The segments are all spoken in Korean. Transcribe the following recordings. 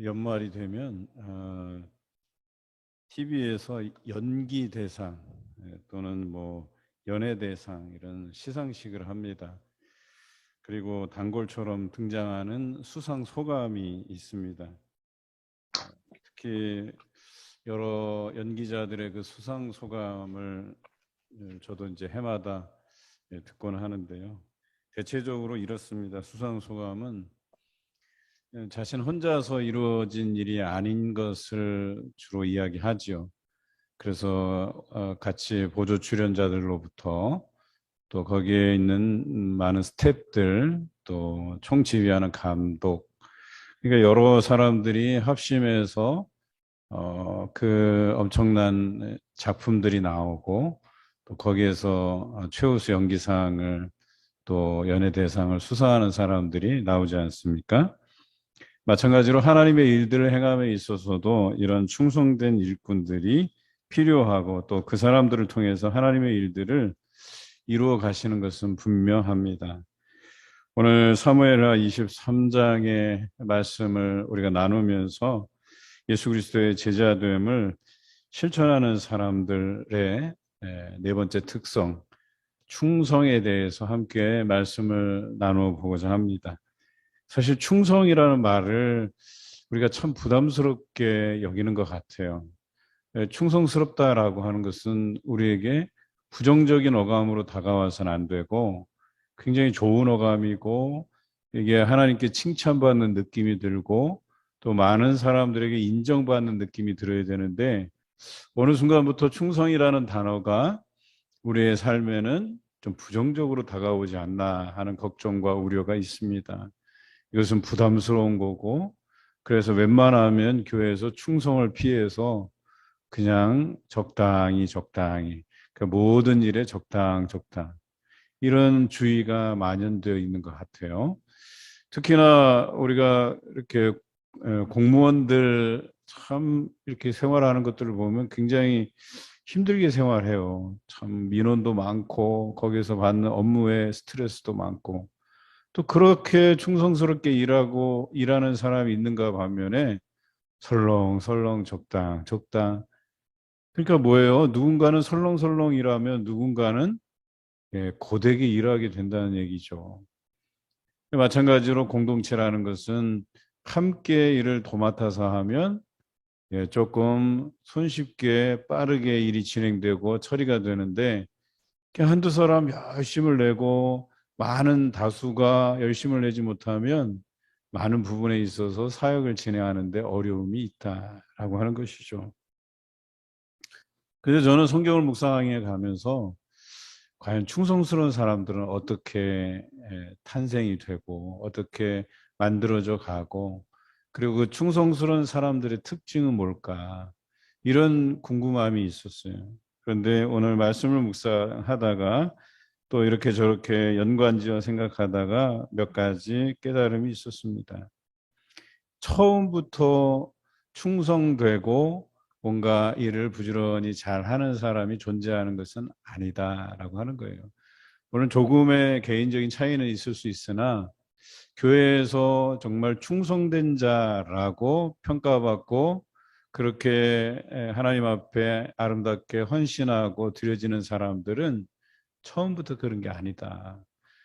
연말이 되면 TV에서 연기 대상 또는 뭐 연예 대상 이런 시상식을 합니다. 그리고 단골처럼 등장하는 수상 소감이 있습니다. 특히 여러 연기자들의 그 수상 소감을 저도 이제 해마다 듣곤 하는데요. 대체적으로 이렇습니다. 수상 소감은 자신 혼자서 이루어진 일이 아닌 것을 주로 이야기하지요. 그래서 같이 보조 출연자들로부터 또 거기에 있는 많은 스태프들 또 총지휘하는 감독, 그러니까 여러 사람들이 합심해서 그 엄청난 작품들이 나오고 또 거기에서 최우수 연기상을 또 연예대상을 수상하는 사람들이 나오지 않습니까? 마찬가지로 하나님의 일들을 행함에 있어서도 이런 충성된 일꾼들이 필요하고 또 그 사람들을 통해서 하나님의 일들을 이루어 가시는 것은 분명합니다. 오늘 사무엘하 23장의 말씀을 우리가 나누면서 예수 그리스도의 제자됨을 실천하는 사람들의 네 번째 특성, 충성에 대해서 함께 말씀을 나누어 보고자 합니다. 사실 충성이라는 말을 우리가 참 부담스럽게 여기는 것 같아요. 충성스럽다라고 하는 것은 우리에게 부정적인 어감으로 다가와서는 안 되고 굉장히 좋은 어감이고 이게 하나님께 칭찬받는 느낌이 들고 또 많은 사람들에게 인정받는 느낌이 들어야 되는데 어느 순간부터 충성이라는 단어가 우리의 삶에는 좀 부정적으로 다가오지 않나 하는 걱정과 우려가 있습니다. 이것은 부담스러운 거고 그래서 웬만하면 교회에서 충성을 피해서 그냥 적당히 그러니까 모든 일에 적당 이런 주의가 만연되어 있는 것 같아요. 특히나 우리가 이렇게 공무원들 참 이렇게 생활하는 것들을 보면 굉장히 힘들게 생활해요. 참 민원도 많고 거기서 받는 업무에 스트레스도 많고 또 그렇게 충성스럽게 일하는 사람이 있는가 반면에 설렁설렁 적당. 그러니까 뭐예요? 누군가는 설렁설렁 일하면 누군가는 고되게 일하게 된다는 얘기죠. 마찬가지로 공동체라는 것은 함께 일을 도맡아서 하면 조금 손쉽게 빠르게 일이 진행되고 처리가 되는데 한두 사람 열심을 내고 많은 다수가 열심을 내지 못하면 많은 부분에 있어서 사역을 진행하는데 어려움이 있다라고 하는 것이죠. 그래서 저는 성경을 묵상해 가면서 과연 충성스러운 사람들은 어떻게 탄생이 되고 어떻게 만들어져 가고 그리고 그 충성스러운 사람들의 특징은 뭘까 이런 궁금함이 있었어요. 그런데 오늘 말씀을 묵상하다가 또 이렇게 저렇게 연관지어 생각하다가 몇 가지 깨달음이 있었습니다. 처음부터 충성되고 뭔가 일을 부지런히 잘하는 사람이 존재하는 것은 아니다라고 하는 거예요. 물론 조금의 개인적인 차이는 있을 수 있으나 교회에서 정말 충성된 자라고 평가받고 그렇게 하나님 앞에 아름답게 헌신하고 드려지는 사람들은 처음부터 그런 게 아니다.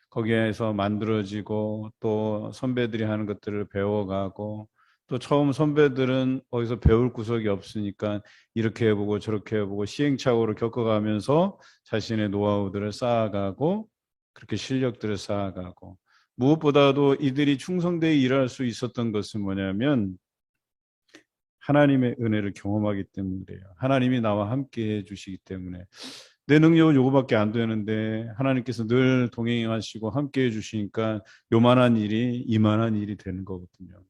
거기에서 만들어지고 또 선배들이 하는 것들을 배워가고 또 처음 선배들은 어디서 배울 구석이 없으니까 이렇게 해보고 저렇게 해보고 시행착오를 겪어가면서 자신의 노하우들을 쌓아가고 그렇게 실력들을 쌓아가고 무엇보다도 이들이 충성되게 일할 수 있었던 것은 뭐냐면 하나님의 은혜를 경험하기 때문이래요. 하나님이 나와 함께 해주시기 때문에 내 능력은 요거밖에 안 되는데 하나님께서 늘 동행하시고 함께 해주시니까 요만한 일이 이만한 일이 되는 거거든요.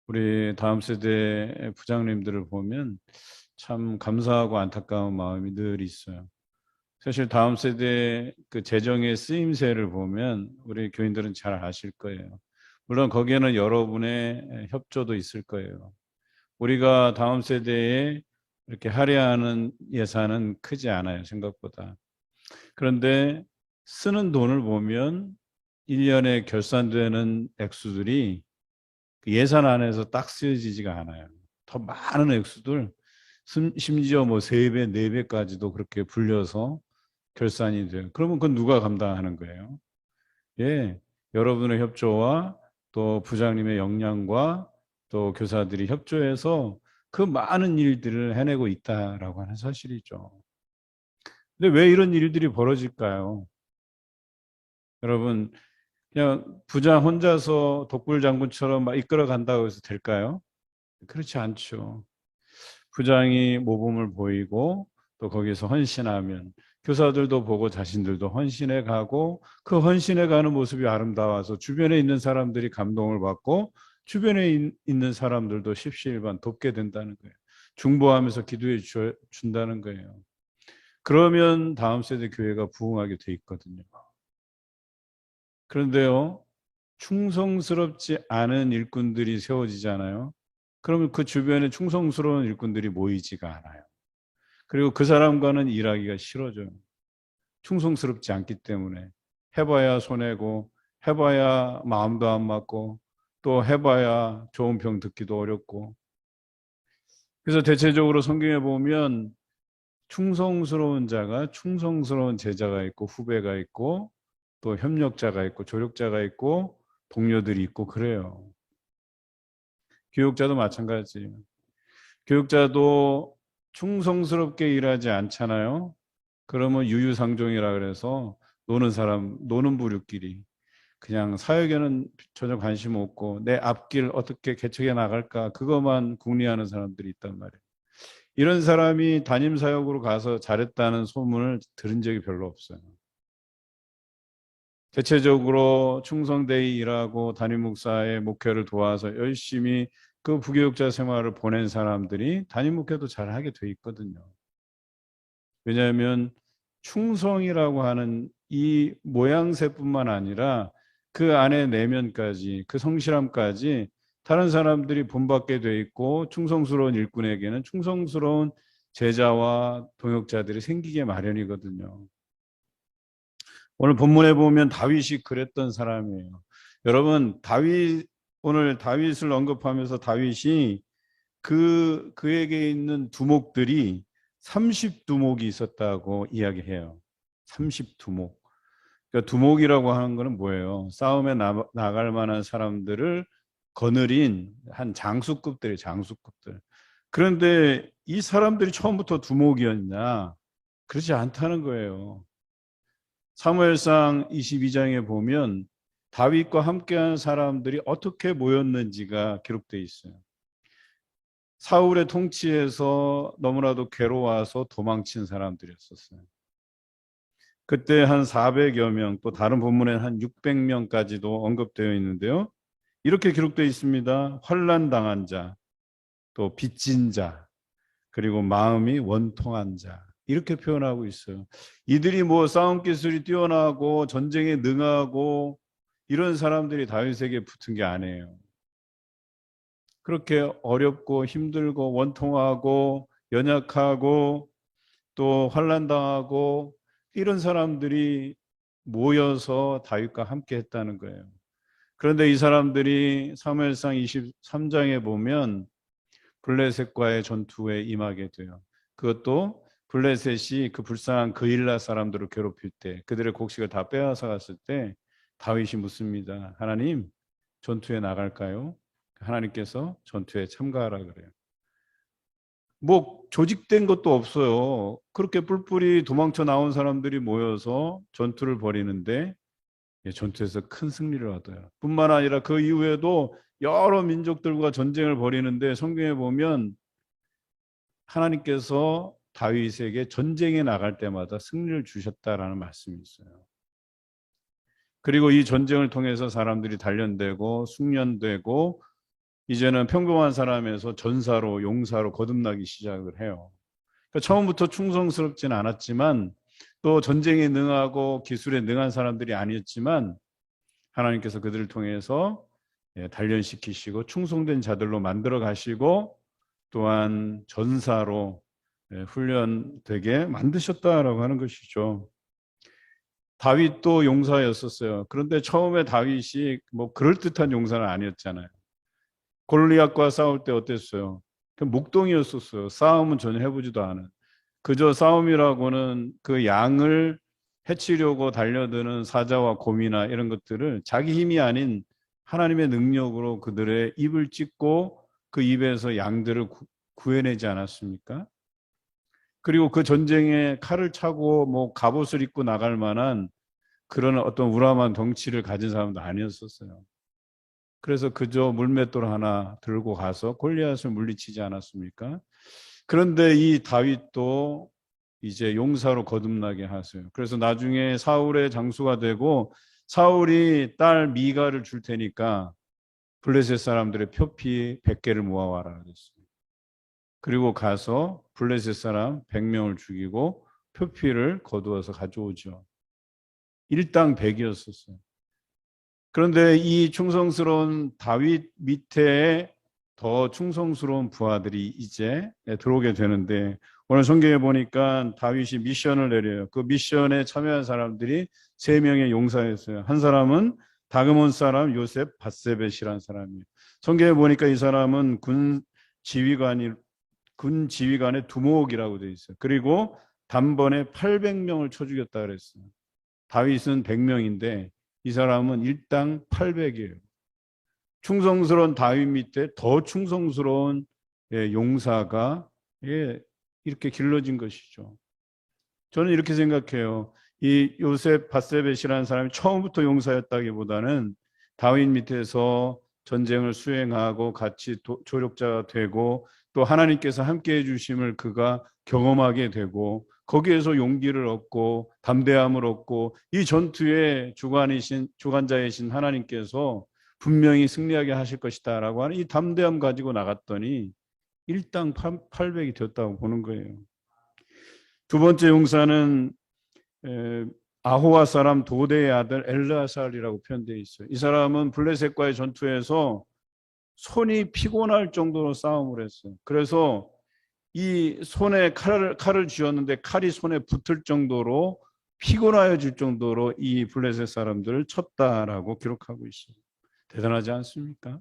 우리 다음 세대 부장님들을 보면 참 감사하고 안타까운 마음이 늘 있어요. 사실 다음 세대 그 재정의 쓰임새를 보면 우리 교인들은 잘 아실 거예요. 물론 거기에는 여러분의 협조도 있을 거예요. 우리가 다음 세대에 이렇게 할애하는 예산은 크지 않아요, 생각보다. 그런데 쓰는 돈을 보면 1년에 결산되는 액수들이 그 예산 안에서 딱 쓰여지지가 않아요. 더 많은 액수들, 심지어 뭐 3배, 4배까지도 그렇게 불려서 결산이 돼요. 그러면 그건 누가 감당하는 거예요? 예, 여러분의 협조와 또 부장님의 역량과 또 교사들이 협조해서 그 많은 일들을 해내고 있다라고 하는 사실이죠. 근데 왜 이런 일들이 벌어질까요? 여러분, 그냥 부장 혼자서 독불장군처럼 막 이끌어 간다고 해서 될까요? 그렇지 않죠. 부장이 모범을 보이고 또 거기서 헌신하면 교사들도 보고 자신들도 헌신해 가고 그 헌신해 가는 모습이 아름다워서 주변에 있는 사람들이 감동을 받고 주변에 있는 사람들도 십시일반 돕게 된다는 거예요. 중보하면서 기도해 준다는 거예요. 그러면 다음 세대 교회가 부흥하게 돼 있거든요. 그런데요, 충성스럽지 않은 일꾼들이 세워지잖아요. 그러면 그 주변에 충성스러운 일꾼들이 모이지가 않아요. 그리고 그 사람과는 일하기가 싫어져요. 충성스럽지 않기 때문에. 해봐야 손해고, 해봐야 마음도 안 맞고, 또 해봐야 좋은 평 듣기도 어렵고. 그래서 대체적으로 성경에 보면 충성스러운 자가 충성스러운 제자가 있고 후배가 있고 또 협력자가 있고 조력자가 있고 동료들이 있고 그래요. 교육자도 마찬가지예요. 교육자도 충성스럽게 일하지 않잖아요. 그러면 유유상종이라 그래서 노는 사람, 노는 부류끼리 그냥 사역에는 전혀 관심 없고 내 앞길 어떻게 개척해 나갈까 그것만 궁리하는 사람들이 있단 말이에요. 이런 사람이 담임 사역으로 가서 잘했다는 소문을 들은 적이 별로 없어요. 대체적으로 충성되이 일하고 담임 목사의 목회를 도와서 열심히 그 부교육자 생활을 보낸 사람들이 담임 목회도 잘하게 돼 있거든요. 왜냐하면 충성이라고 하는 이 모양새뿐만 아니라 그 안에 내면까지 그 성실함까지 다른 사람들이 본받게 돼 있고 충성스러운 일꾼에게는 충성스러운 제자와 동역자들이 생기게 마련이거든요. 오늘 본문에 보면 다윗이 그랬던 사람이에요. 여러분, 오늘 다윗을 언급하면서 다윗이 그에게 있는 두목들이 30두목이 있었다고 이야기해요. 30두목. 그러니까 두목이라고 하는 거는 뭐예요? 싸움에 나갈 만한 사람들을 거느린 한 장수급들이 장수급들. 그런데 이 사람들이 처음부터 두목이었냐? 그렇지 않다는 거예요. 사무엘상 22장에 보면 다윗과 함께한 사람들이 어떻게 모였는지가 기록되어 있어요. 사울의 통치에서 너무나도 괴로워서 도망친 사람들이었었어요. 그때 한 400여 명, 또 다른 본문에는 한 600명까지도 언급되어 있는데요. 이렇게 기록되어 있습니다. 환난 당한 자, 또 빚진 자, 그리고 마음이 원통한 자. 이렇게 표현하고 있어요. 이들이 뭐 싸움 기술이 뛰어나고 전쟁에 능하고 이런 사람들이 다윗에게 붙은 게 아니에요. 그렇게 어렵고 힘들고 원통하고 연약하고 또 환난당하고 이런 사람들이 모여서 다윗과 함께 했다는 거예요. 그런데 이 사람들이 사무엘상 23장에 보면 블레셋과의 전투에 임하게 돼요. 그것도 블레셋이 그 불쌍한 그일라 사람들을 괴롭힐 때 그들의 곡식을 다 빼앗아 갔을 때 다윗이 묻습니다. 하나님, 전투에 나갈까요? 하나님께서 전투에 참가하라 그래요. 뭐 조직된 것도 없어요. 그렇게 뿔뿔이 도망쳐 나온 사람들이 모여서 전투를 벌이는데 전투에서 큰 승리를 얻어요. 뿐만 아니라 그 이후에도 여러 민족들과 전쟁을 벌이는데 성경에 보면 하나님께서 다윗에게 전쟁에 나갈 때마다 승리를 주셨다라는 말씀이 있어요. 그리고 이 전쟁을 통해서 사람들이 단련되고 숙련되고 이제는 평범한 사람에서 전사로 용사로 거듭나기 시작을 해요. 그러니까 처음부터 충성스럽지는 않았지만 또 전쟁에 능하고 기술에 능한 사람들이 아니었지만 하나님께서 그들을 통해서 단련시키시고 충성된 자들로 만들어 가시고 또한 전사로 훈련되게 만드셨다라고 하는 것이죠. 다윗도 용사였었어요. 그런데 처음에 다윗이 뭐 그럴듯한 용사는 아니었잖아요. 골리앗과 싸울 때 어땠어요? 그 목동이었었어요. 싸움은 전혀 해보지도 않은. 그저 싸움이라고는 그 양을 해치려고 달려드는 사자와 곰이나 이런 것들을 자기 힘이 아닌 하나님의 능력으로 그들의 입을 찢고 그 입에서 양들을 구해내지 않았습니까? 그리고 그 전쟁에 칼을 차고 뭐 갑옷을 입고 나갈 만한 그런 어떤 우람한 덩치를 가진 사람도 아니었었어요. 그래서 그저 물맷돌 하나 들고 가서 골리앗을 물리치지 않았습니까? 그런데 이 다윗도 이제 용사로 거듭나게 하세요. 그래서 나중에 사울의 장수가 되고 사울이 딸 미가를 줄 테니까 블레셋 사람들의 표피 100개를 모아와라 그랬어요. 그리고 가서 블레셋 사람 100명을 죽이고 표피를 거두어서 가져오죠. 일당 100이었었어요. 그런데 이 충성스러운 다윗 밑에 더 충성스러운 부하들이 이제 들어오게 되는데 오늘 성경에 보니까 다윗이 미션을 내려요. 그 미션에 참여한 사람들이 3명의 용사였어요. 한 사람은 다그몬 사람 요셉 바세벳이라는 사람이에요. 성경에 보니까 이 사람은 군 지휘관의 두목이라고 되어 있어요. 그리고 단번에 800명을 쳐 죽였다 그랬어요. 다윗은 100명인데 이 사람은 일당 800이에요. 충성스러운 다윗 밑에 더 충성스러운 용사가 이렇게 길러진 것이죠. 저는 이렇게 생각해요. 이 요셉 바세벳이라는 사람이 처음부터 용사였다기보다는 다윗 밑에서 전쟁을 수행하고 같이 조력자가 되고 또 하나님께서 함께해 주심을 그가 경험하게 되고 거기에서 용기를 얻고 담대함을 얻고 이 전투의 주관자이신 하나님께서 분명히 승리하게 하실 것이다라고 하는 이 담대함 가지고 나갔더니 일당 800이 되었다고 보는 거예요. 두 번째 용사는 아호와 사람 도대의 아들 엘르아살이라고 표현되어 있어요. 이 사람은 블레셋과의 전투에서 손이 피곤할 정도로 싸움을 했어요. 그래서 이 손에 칼을 쥐었는데 칼이 손에 붙을 정도로 피곤하여질 정도로 이 블레셋 사람들을 쳤다라고 기록하고 있어요. 대단하지 않습니까?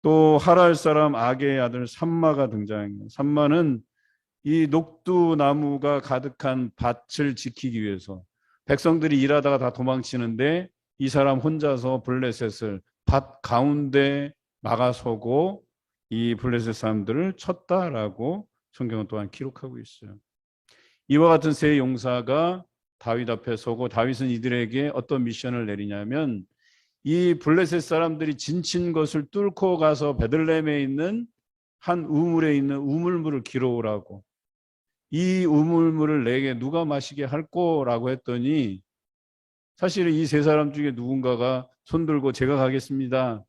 또 하랄 사람 아게의 아들 삼마가 등장해요. 삼마는 이 녹두나무가 가득한 밭을 지키기 위해서 백성들이 일하다가 다 도망치는데 이 사람 혼자서 블레셋을 밭 가운데 막아서고 이 블레셋 사람들을 쳤다라고 성경은 또한 기록하고 있어요. 이와 같은 세 용사가 다윗 앞에 서고 다윗은 이들에게 어떤 미션을 내리냐면 이 블레셋 사람들이 진친 것을 뚫고 가서 베들레헴에 있는 한 우물에 있는 우물물을 길어오라고, 이 우물물을 내게 누가 마시게 할 거라고 했더니 사실은 이 세 사람 중에 누군가가 손들고 제가 가겠습니다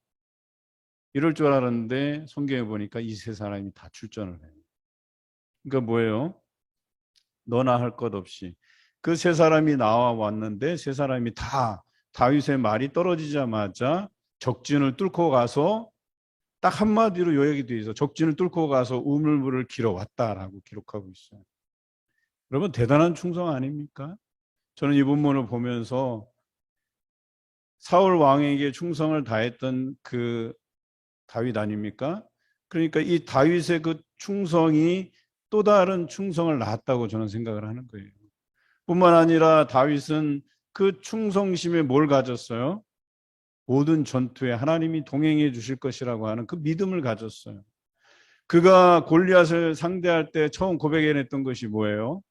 이럴 줄 알았는데 성경에 보니까 이 세 사람이 다 출전을 해요. 그러니까 뭐예요? 너나 할 것 없이 그 세 사람이 나와 왔는데 세 사람이 다 다윗의 말이 떨어지자마자 적진을 뚫고 가서 딱 한마디로 요약이 되어 있어. 적진을 뚫고 가서 우물물을 길어왔다라고 기록하고 있어요. 여러분 대단한 충성 아닙니까? 저는 이 본문을 보면서 사울 왕에게 충성을 다했던 그 다윗 아닙니까? 그러니까 이 다윗의 그 충성이 또 다른 충성을 낳았다고 저는 생각을 하는 거예요. 뿐만 아니라 다윗은 그 충성심에 뭘 가졌어요? 모든 전투에 하나님이 동행해 주실 것이라고 하는 그 믿음을 가졌어요. 그가 골리앗을 상대할 때 처음 고백해냈던 것이 뭐예요?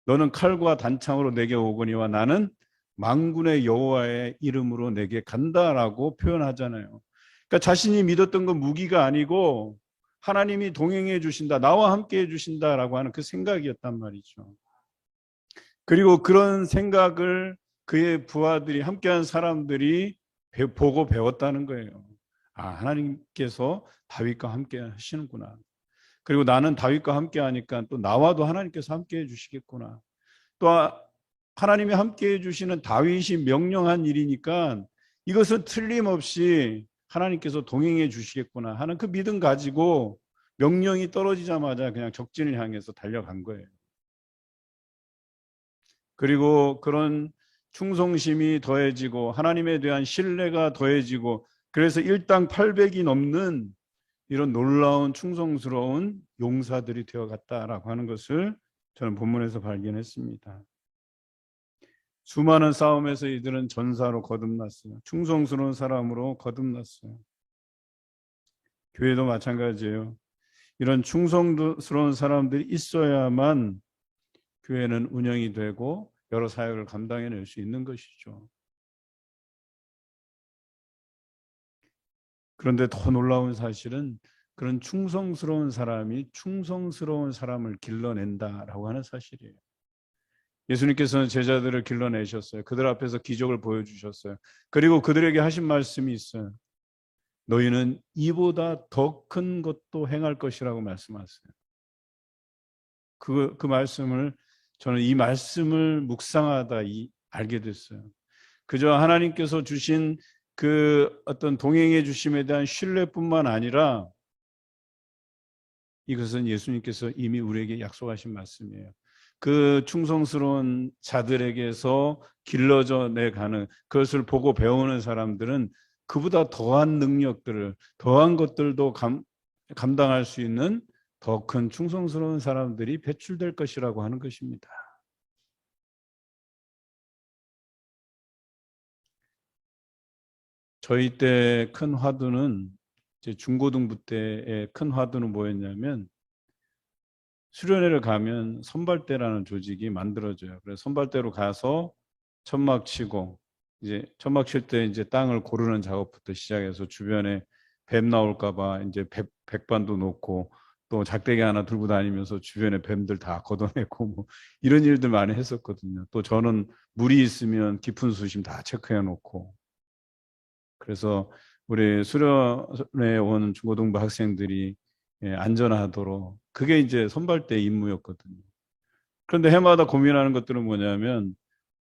너는 칼과 단창으로 내게 오거니와 나는 만군의 여호와의 이름으로 내게 간다라고 표현하잖아요. 그러니까 자신이 믿었던 건 무기가 아니고 하나님이 동행해 주신다, 나와 함께 해 주신다라고 하는 그 생각이었단 말이죠. 그리고 그런 생각을 그의 부하들이 함께한 사람들이 보고 배웠다는 거예요. 아, 하나님께서 다윗과 함께 하시는구나. 그리고 나는 다윗과 함께 하니까 또 나와도 하나님께서 함께 해 주시겠구나. 또 하나님이 함께 해 주시는 다윗이 명령한 일이니까 이것은 틀림없이 하나님께서 동행해 주시겠구나 하는 그 믿음 가지고 명령이 떨어지자마자 그냥 적진을 향해서 달려간 거예요. 그리고 그런 충성심이 더해지고 하나님에 대한 신뢰가 더해지고 그래서 일당 800이 넘는 이런 놀라운 충성스러운 용사들이 되어갔다라고 하는 것을 저는 본문에서 발견했습니다. 수많은 싸움에서 이들은 전사로 거듭났어요. 충성스러운 사람으로 거듭났어요. 교회도 마찬가지예요. 이런 충성스러운 사람들이 있어야만 교회는 운영이 되고 여러 사역을 감당해낼 수 있는 것이죠. 그런데 더 놀라운 사실은 그런 충성스러운 사람이 충성스러운 사람을 길러낸다라고 하는 사실이에요. 예수님께서는 제자들을 길러내셨어요. 그들 앞에서 기적을 보여주셨어요. 그리고 그들에게 하신 말씀이 있어요. 너희는 이보다 더 큰 것도 행할 것이라고 말씀하세요. 그 말씀을 저는 이 말씀을 묵상하다 알게 됐어요. 그저 하나님께서 주신 그 어떤 동행해 주심에 대한 신뢰뿐만 아니라 이것은 예수님께서 이미 우리에게 약속하신 말씀이에요. 그 충성스러운 자들에게서 길러져 내가는 그것을 보고 배우는 사람들은 그보다 더한 능력들을 더한 것들도 감당할 수 있는 더 큰 충성스러운 사람들이 배출될 것이라고 하는 것입니다. 저희 때 큰 화두는 이제 중고등부 때의 큰 화두는 뭐였냐면 수련회를 가면 선발대라는 조직이 만들어져요. 그래서 선발대로 가서 천막 치고 이제 천막 칠 때 이제 땅을 고르는 작업부터 시작해서 주변에 뱀 나올까 봐 이제 백반도 놓고 또 작대기 하나 들고 다니면서 주변에 뱀들 다 걷어내고 뭐 이런 일들 많이 했었거든요. 또 저는 물이 있으면 깊은 수심 다 체크해 놓고 그래서 우리 수련회 온 중고등부 학생들이 안전하도록 그게 이제 선발대 임무였거든요. 그런데 해마다 고민하는 것들은 뭐냐면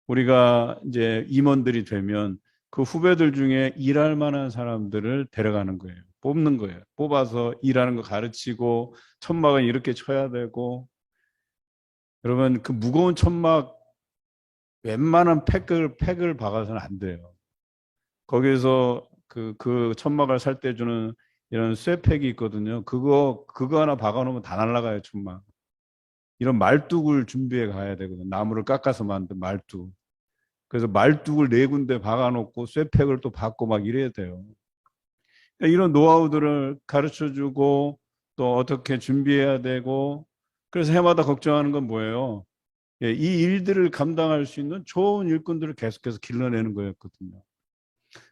우리가 이제 임원들이 되면 그 후배들 중에 일할 만한 사람들을 데려가는 거예요. 뽑는 거예요. 뽑아서 일하는 거 가르치고 천막은 이렇게 쳐야 되고 여러분 그 무거운 천막 웬만한 팩을 박아서는 안 돼요. 거기에서 그 천막을 살 때 주는 이런 쇠팩이 있거든요. 그거 하나 박아놓으면 다 날아가요, 천막. 이런 말뚝을 준비해 가야 되거든요. 나무를 깎아서 만든 말뚝. 그래서 말뚝을 4군데 박아놓고 쇠팩을 또 박고 막 이래야 돼요. 그러니까 이런 노하우들을 가르쳐주고 또 어떻게 준비해야 되고 그래서 해마다 걱정하는 건 뭐예요? 이 일들을 감당할 수 있는 좋은 일꾼들을 계속해서 길러내는 거였거든요.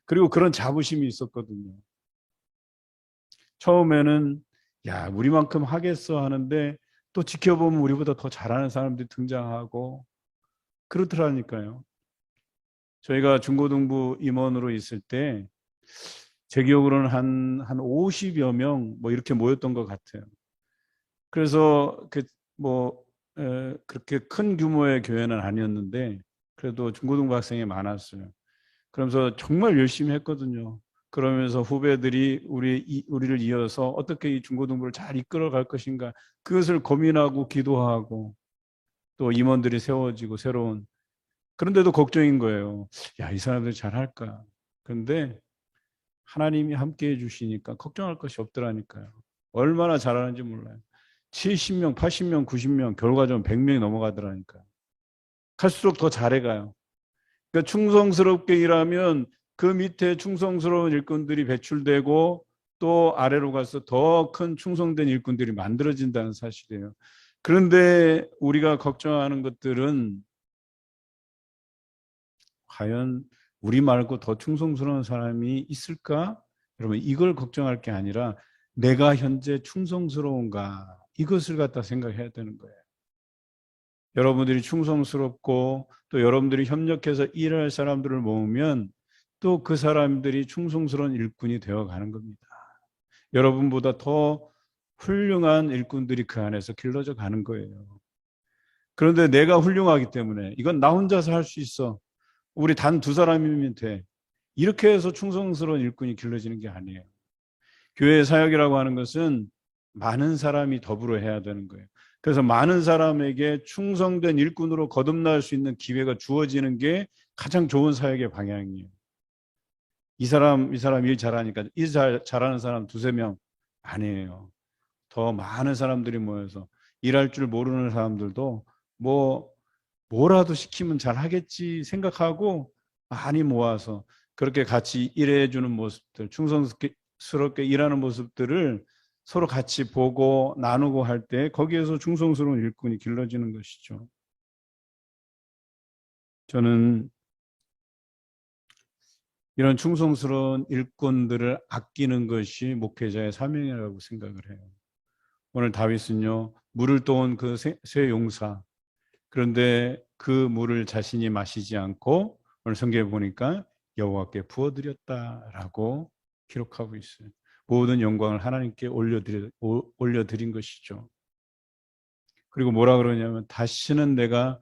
그리고 그런 자부심이 있었거든요. 처음에는 야 우리만큼 하겠어 하는데 또 지켜보면 우리보다 더 잘하는 사람들이 등장하고 그렇더라니까요. 저희가 중고등부 임원으로 있을 때 제 기억으로는 한 50여 명 뭐 이렇게 모였던 것 같아요. 그래서 그렇게 큰 규모의 교회는 아니었는데 그래도 중고등부 학생이 많았어요. 그러면서 정말 열심히 했거든요. 그러면서 후배들이 우리를 이어서 어떻게 이 중고등부를 잘 이끌어 갈 것인가 그것을 고민하고 기도하고 또 임원들이 세워지고 새로운 그런데도 걱정인 거예요. 야, 이 사람들이 잘할까? 그런데 하나님이 함께 해주시니까 걱정할 것이 없더라니까요. 얼마나 잘하는지 몰라요. 70명, 80명, 90명, 결과적으로 100명이 넘어가더라니까요. 갈수록 더 잘해가요. 그러니까 충성스럽게 일하면 그 밑에 충성스러운 일꾼들이 배출되고 또 아래로 가서 더 큰 충성된 일꾼들이 만들어진다는 사실이에요. 그런데 우리가 걱정하는 것들은 과연 우리 말고 더 충성스러운 사람이 있을까? 여러분 이걸 걱정할 게 아니라 내가 현재 충성스러운가 이것을 갖다 생각해야 되는 거예요. 여러분들이 충성스럽고 또 여러분들이 협력해서 일할 사람들을 모으면 또 그 사람들이 충성스러운 일꾼이 되어가는 겁니다. 여러분보다 더 훌륭한 일꾼들이 그 안에서 길러져 가는 거예요. 그런데 내가 훌륭하기 때문에 이건 나 혼자서 할 수 있어. 우리 단 2사람이면 돼. 이렇게 해서 충성스러운 일꾼이 길러지는 게 아니에요. 교회 사역이라고 하는 것은 많은 사람이 더불어 해야 되는 거예요. 그래서 많은 사람에게 충성된 일꾼으로 거듭날 수 있는 기회가 주어지는 게 가장 좋은 사역의 방향이에요. 이 사람 일 잘하니까 잘하는 사람 두세 명 아니에요. 더 많은 사람들이 모여서 일할 줄 모르는 사람들도 뭐라도 시키면 잘 하겠지 생각하고 많이 모아서 그렇게 같이 일해주는 모습들, 충성스럽게 일하는 모습들을 서로 같이 보고 나누고 할 때 거기에서 충성스러운 일꾼이 길러지는 것이죠. 저는 이런 충성스러운 일꾼들을 아끼는 것이 목회자의 사명이라고 생각을 해요. 오늘 다윗은요, 물을 떠온 그 새 용사, 그런데 그 물을 자신이 마시지 않고 오늘 성경에 보니까 여호와께 부어드렸다라고 기록하고 있어요. 모든 영광을 하나님께 올려드린 것이죠. 그리고 뭐라 그러냐면 다시는 내가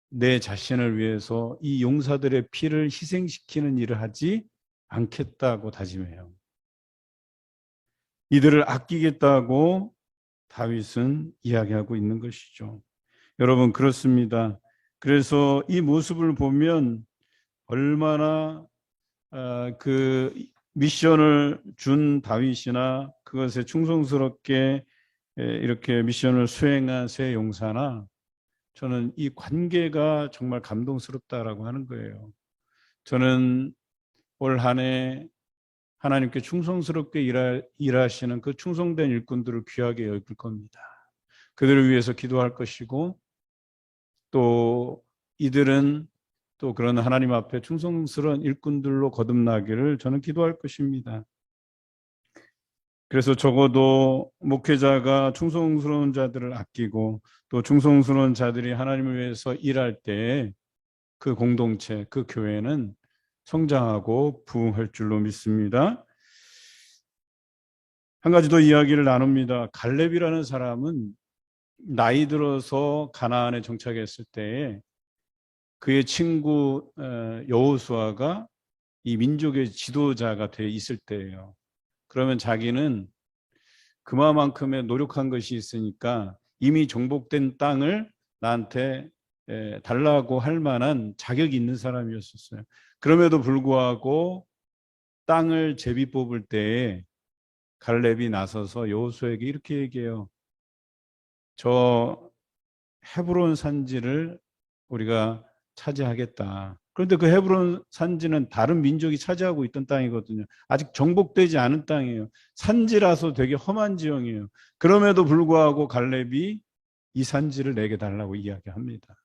내 자신을 위해서 이 용사들의 피를 희생시키는 일을 하지 않겠다고 다짐해요. 이들을 아끼겠다고 다윗은 이야기하고 있는 것이죠. 여러분, 그렇습니다. 그래서 이 모습을 보면 얼마나 그 미션을 준 다윗이나 그것에 충성스럽게 이렇게 미션을 수행한 새 용사나 저는 이 관계가 정말 감동스럽다라고 하는 거예요. 저는 올 한 해 하나님께 충성스럽게 일하시는 그 충성된 일꾼들을 귀하게 여길 겁니다. 그들을 위해서 기도할 것이고 또 이들은 또 그런 하나님 앞에 충성스러운 일꾼들로 거듭나기를 저는 기도할 것입니다. 그래서 적어도 목회자가 충성스러운 자들을 아끼고 또 충성스러운 자들이 하나님을 위해서 일할 때 그 공동체, 그 교회는 성장하고 부흥할 줄로 믿습니다. 한 가지 더 이야기를 나눕니다. 갈렙이라는 사람은 나이 들어서 가나안에 정착했을 때에 그의 친구 여호수아가 이 민족의 지도자가 돼 있을 때예요. 그러면 자기는 그만큼의 노력한 것이 있으니까 이미 정복된 땅을 나한테 달라고 할 만한 자격이 있는 사람이었었어요. 그럼에도 불구하고 땅을 제비 뽑을 때에 갈렙이 나서서 여호수아에게 이렇게 얘기해요. 저 헤브론 산지를 우리가 차지하겠다. 그런데 그 헤브론 산지는 다른 민족이 차지하고 있던 땅이거든요. 아직 정복되지 않은 땅이에요. 산지라서 되게 험한 지형이에요. 그럼에도 불구하고 갈렙이 이 산지를 내게 달라고 이야기합니다.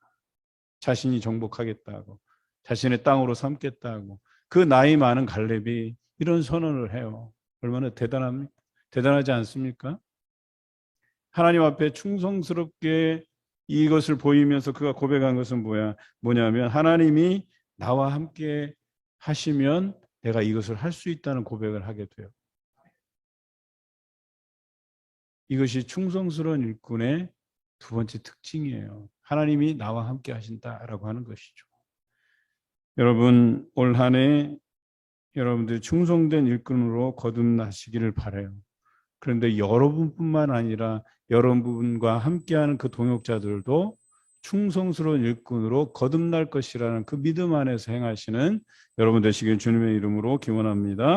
자신이 정복하겠다고, 자신의 땅으로 삼겠다고. 그 나이 많은 갈렙이 이런 선언을 해요. 얼마나 대단하지 않습니까? 하나님 앞에 충성스럽게 이것을 보이면서 그가 고백한 것은 뭐냐면 하나님이 나와 함께 하시면 내가 이것을 할 수 있다는 고백을 하게 돼요. 이것이 충성스러운 일꾼의 두 번째 특징이에요. 하나님이 나와 함께 하신다라고 하는 것이죠. 여러분, 올 한 해 여러분들 충성된 일꾼으로 거듭나시기를 바라요. 그런데 여러분뿐만 아니라 여러분과 함께하는 그 동역자들도 충성스러운 일꾼으로 거듭날 것이라는 그 믿음 안에서 행하시는 여러분 되시길 주님의 이름으로 기원합니다.